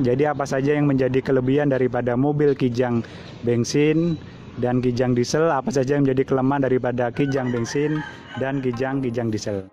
bensin. Jadi apa saja yang menjadi kelebihan daripada mobil Kijang bensin dan Kijang diesel, apa saja yang menjadi kelemahan daripada Kijang bensin dan Kijang diesel.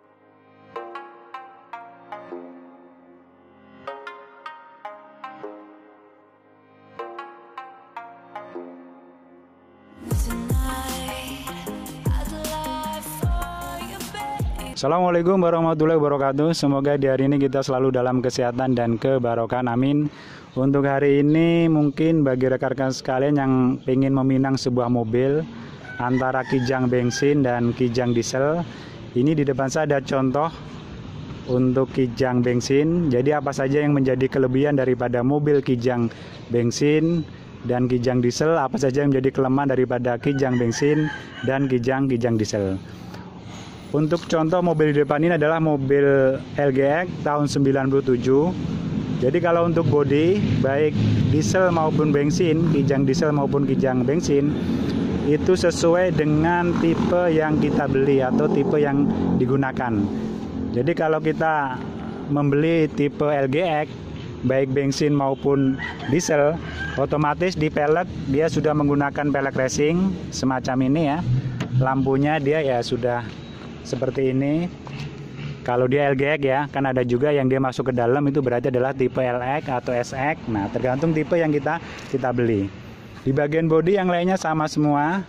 Assalamualaikum warahmatullahi wabarakatuh. Semoga di hari ini kita selalu dalam kesehatan dan kebarokahan, amin. Untuk hari ini mungkin bagi rekan-rekan sekalian yang ingin meminang sebuah mobil antara Kijang bensin dan Kijang diesel, ini di depan saya ada contoh untuk Kijang bensin. Jadi apa saja yang menjadi kelebihan daripada mobil Kijang bensin dan Kijang diesel, apa saja yang menjadi kelemahan daripada Kijang bensin dan Kijang diesel. Untuk contoh mobil di depan ini adalah mobil LGX tahun 97. Jadi kalau untuk bodi baik diesel maupun bensin, Kijang diesel maupun Kijang bensin, itu sesuai dengan tipe yang kita beli atau tipe yang digunakan. Jadi kalau kita membeli tipe LGX baik bensin maupun diesel, otomatis di pelek dia sudah menggunakan pelek racing semacam ini ya. Lampunya dia ya sudah seperti ini. Kalau dia LGX ya, kan ada juga yang dia masuk ke dalam, itu berarti adalah tipe LX atau SX. Nah, tergantung tipe yang kita beli. Di bagian bodi yang lainnya sama semua,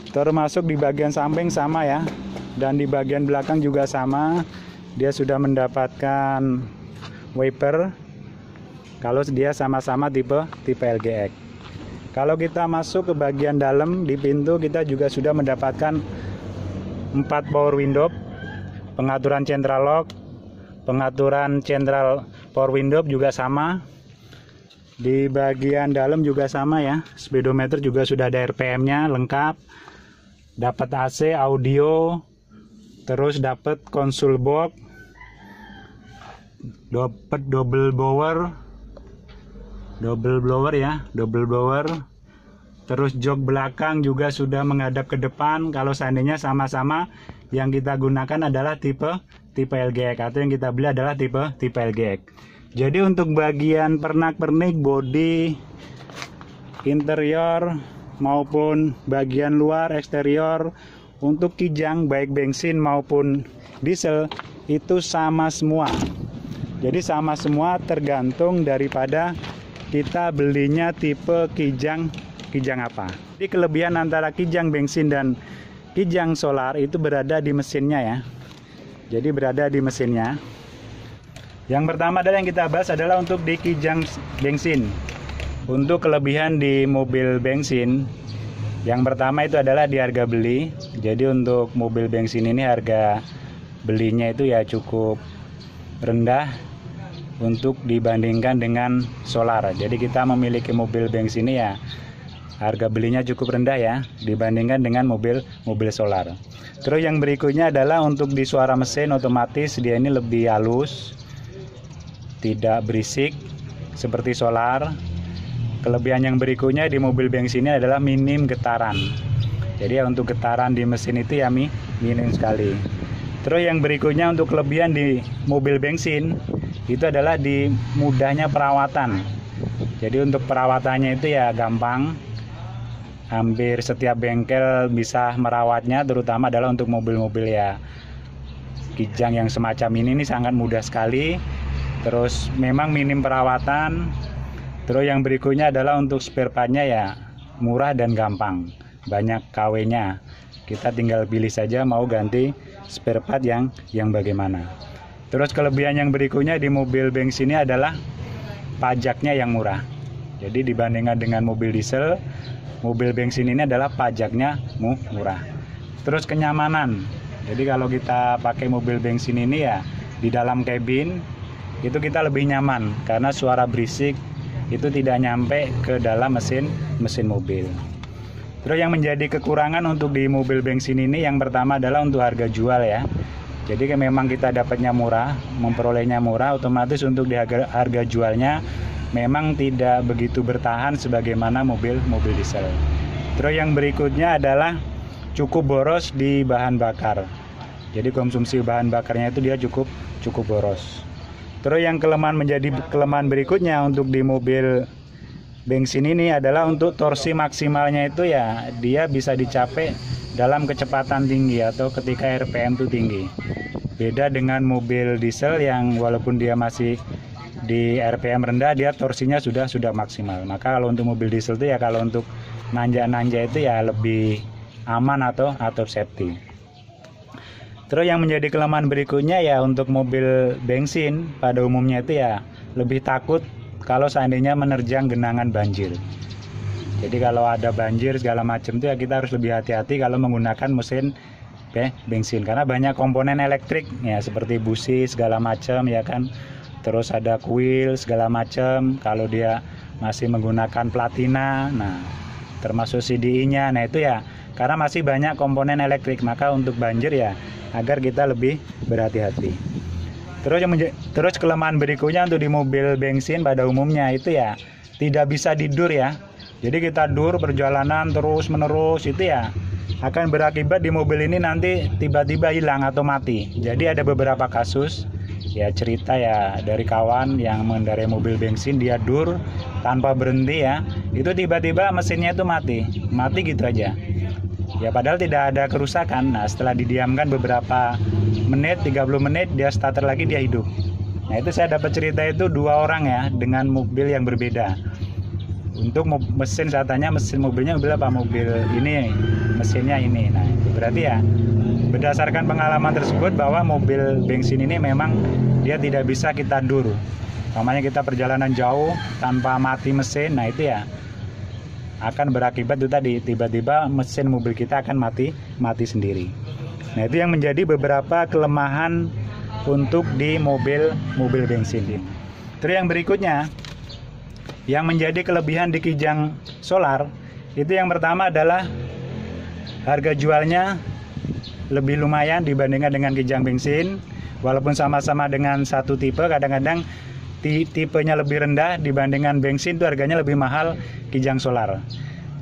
termasuk di bagian samping sama ya, dan di bagian belakang juga sama. Dia sudah mendapatkan wiper. Kalau dia sama-sama tipe LGX. Kalau kita masuk ke bagian dalam di pintu, kita juga sudah mendapatkan 4 power window, pengaturan central lock, pengaturan central power window juga sama. Di bagian dalam juga sama ya, speedometer juga sudah ada RPM-nya lengkap, dapat AC, audio, terus dapat konsol box, dapat double blower ya, double blower. Terus jok belakang juga sudah menghadap ke depan. Kalau seandainya sama-sama yang kita gunakan adalah tipe LGX atau yang kita beli adalah tipe LGX. Jadi untuk bagian pernak-pernik bodi, interior maupun bagian luar eksterior untuk Kijang baik bensin maupun diesel itu sama semua. Jadi sama semua tergantung daripada kita belinya tipe Kijang apa. Jadi kelebihan antara Kijang bensin dan Kijang solar itu berada di mesinnya ya. Jadi berada di mesinnya. Yang pertama adalah yang kita bahas adalah untuk di Kijang bensin. Untuk kelebihan di mobil bensin, yang pertama itu adalah di harga beli. Jadi untuk mobil bensin ini harga belinya itu ya cukup rendah untuk dibandingkan dengan solar. Jadi kita memiliki mobil bensin ini ya harga belinya cukup rendah ya dibandingkan dengan mobil solar. Terus yang berikutnya adalah untuk di suara mesin, otomatis dia ini lebih halus, tidak berisik seperti solar. Kelebihan yang berikutnya di mobil bensin ini adalah minim getaran. Jadi ya untuk getaran di mesin itu ya minim sekali. Terus yang berikutnya untuk kelebihan di mobil bensin itu adalah di mudahnya perawatan. Jadi untuk perawatannya itu ya gampang. Hampir setiap bengkel bisa merawatnya, terutama adalah untuk mobil-mobil ya Kijang yang semacam ini sangat mudah sekali. Terus memang minim perawatan. Terus yang berikutnya adalah untuk spare partnya ya murah dan gampang, banyak KW-nya. Kita tinggal pilih saja mau ganti spare part yang bagaimana. Terus kelebihan yang berikutnya di mobil bensin ini adalah pajaknya yang murah. Jadi dibandingkan dengan mobil diesel, mobil bensin ini adalah pajaknya murah. Terus kenyamanan. Jadi kalau kita pakai mobil bensin ini ya di dalam kabin itu kita lebih nyaman karena suara berisik itu tidak nyampe ke dalam mesin mobil. Terus yang menjadi kekurangan untuk di mobil bensin ini yang pertama adalah untuk harga jual ya. Jadi memang kita dapatnya murah, memperolehnya murah, otomatis untuk di harga jualnya memang tidak begitu bertahan sebagaimana mobil diesel. Terus yang berikutnya adalah cukup boros di bahan bakar. Jadi konsumsi bahan bakarnya itu dia cukup boros. Terus yang kelemahan berikutnya untuk di mobil bensin ini adalah untuk torsi maksimalnya itu ya dia bisa dicapai dalam kecepatan tinggi atau ketika RPM itu tinggi. Beda dengan mobil diesel yang walaupun dia masih di RPM rendah, dia torsinya sudah maksimal. Maka kalau untuk mobil diesel itu ya kalau untuk nanjak-nanjak itu ya lebih aman atau safety. Terus yang menjadi kelemahan berikutnya ya untuk mobil bensin pada umumnya itu ya lebih takut kalau seandainya menerjang genangan banjir. Jadi kalau ada banjir segala macam itu ya kita harus lebih hati-hati kalau menggunakan mesin bensin karena banyak komponen elektrik ya seperti busi segala macam ya kan. Terus ada kuil segala macam. Kalau dia masih menggunakan platina, nah termasuk CDI-nya, nah itu ya karena masih banyak komponen elektrik, maka untuk banjir ya agar kita lebih berhati-hati. Terus kelemahan berikutnya untuk di mobil bensin pada umumnya itu ya tidak bisa didur ya. Jadi kita dur perjalanan terus menerus itu ya akan berakibat di mobil ini nanti tiba-tiba hilang atau mati. Jadi ada beberapa kasus ya cerita ya dari kawan yang mengendarai mobil bensin, dia dur tanpa berhenti ya, itu tiba-tiba mesinnya itu mati gitu aja. Ya padahal tidak ada kerusakan. Nah setelah didiamkan beberapa menit, 30 menit dia starter lagi, dia hidup. Nah itu saya dapat cerita itu 2 orang ya dengan mobil yang berbeda. Untuk mesin saya tanya mesin mobilnya mobil apa, mobil ini mesinnya ini. Nah itu berarti ya berdasarkan pengalaman tersebut bahwa mobil bensin ini memang dia tidak bisa kita dur. Namanya kita perjalanan jauh tanpa mati mesin, nah itu ya akan berakibat itu tadi tiba-tiba mesin mobil kita akan mati sendiri. Nah itu yang menjadi beberapa kelemahan untuk di mobil bensin. Terus yang berikutnya yang menjadi kelebihan di Kijang Solar itu yang pertama adalah harga jualnya lebih lumayan dibandingkan dengan Kijang bensin. Walaupun sama-sama dengan satu tipe, kadang-kadang tipenya lebih rendah dibandingkan bensin, itu harganya lebih mahal Kijang Solar.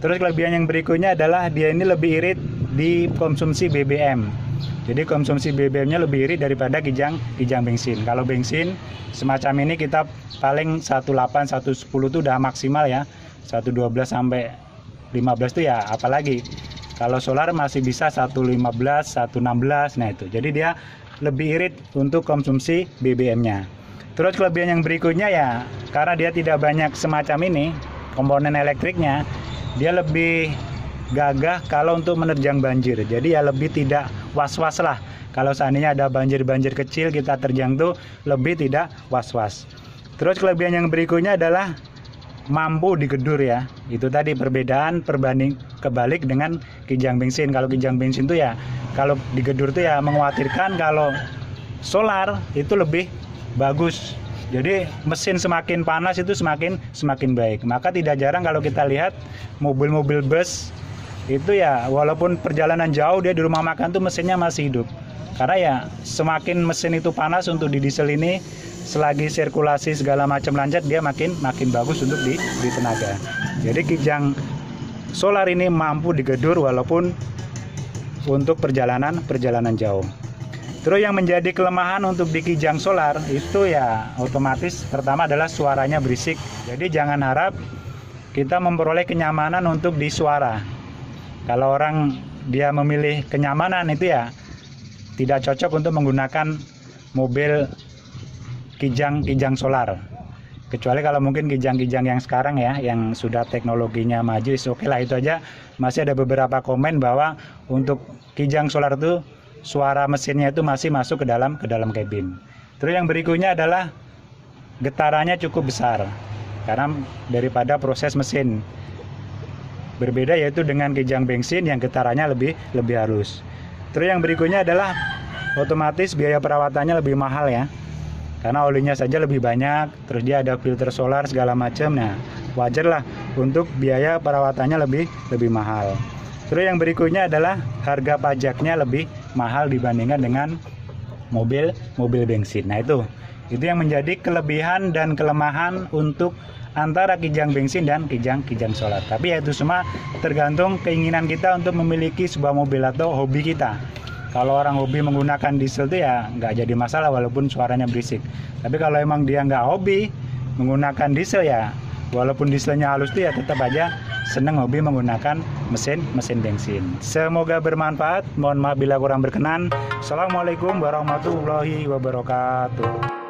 Terus kelebihan yang berikutnya adalah dia ini lebih irit di konsumsi BBM. Jadi konsumsi BBM-nya lebih irit daripada Kijang bensin. Kalau bensin semacam ini kita paling 18, 110 itu udah maksimal ya. 112 sampai 15 itu ya apalagi. Kalau solar masih bisa 115, 116, nah itu. Jadi dia lebih irit untuk konsumsi BBM-nya. Terus kelebihan yang berikutnya ya, karena dia tidak banyak semacam ini, komponen elektriknya, dia lebih gagah kalau untuk menerjang banjir. Jadi ya lebih tidak was-was lah. Kalau seandainya ada banjir-banjir kecil kita terjang tuh lebih tidak was-was. Terus kelebihan yang berikutnya adalah mampu digedur ya. Itu tadi perbedaan kebalik dengan Kijang bensin. Kalau Kijang bensin tuh ya kalau digedur tuh ya mengkhawatirkan, kalau solar itu lebih bagus. Jadi mesin semakin panas itu semakin baik. Maka tidak jarang kalau kita lihat mobil-mobil bus itu ya walaupun perjalanan jauh dia di rumah makan tuh mesinnya masih hidup. Karena ya semakin mesin itu panas untuk di diesel ini, selagi sirkulasi segala macam lancar dia makin bagus untuk di tenaga. Jadi Kijang Solar ini mampu digedur walaupun untuk perjalanan jauh. Terus yang menjadi kelemahan untuk di Kijang Solar itu ya otomatis pertama adalah suaranya berisik. Jadi jangan harap kita memperoleh kenyamanan untuk di suara. Kalau orang dia memilih kenyamanan itu ya tidak cocok untuk menggunakan mobil Kijang Solar. Kecuali kalau mungkin Kijang yang sekarang ya, yang sudah teknologinya maju, oke lah itu aja. Masih ada beberapa komen bahwa untuk Kijang Solar itu suara mesinnya itu masih masuk ke dalam kabin. Terus yang berikutnya adalah getarannya cukup besar karena daripada proses mesin. Berbeda yaitu dengan Kijang bensin yang getarannya lebih halus. Terus yang berikutnya adalah otomatis biaya perawatannya lebih mahal ya. Karena olinya saja lebih banyak, terus dia ada filter solar segala macam. Nah, wajarlah untuk biaya perawatannya lebih mahal. Terus yang berikutnya adalah harga pajaknya lebih mahal dibandingkan dengan mobil bensin. Nah, itu yang menjadi kelebihan dan kelemahan untuk antara Kijang bensin dan Kijang Solar. Tapi ya itu semua tergantung keinginan kita untuk memiliki sebuah mobil atau hobi kita. Kalau orang hobi menggunakan diesel tuh ya nggak jadi masalah walaupun suaranya berisik. Tapi kalau emang dia nggak hobi menggunakan diesel ya, walaupun dieselnya halus tuh ya tetap aja seneng hobi menggunakan mesin bensin. Semoga bermanfaat. Mohon maaf bila kurang berkenan. Assalamualaikum warahmatullahi wabarakatuh.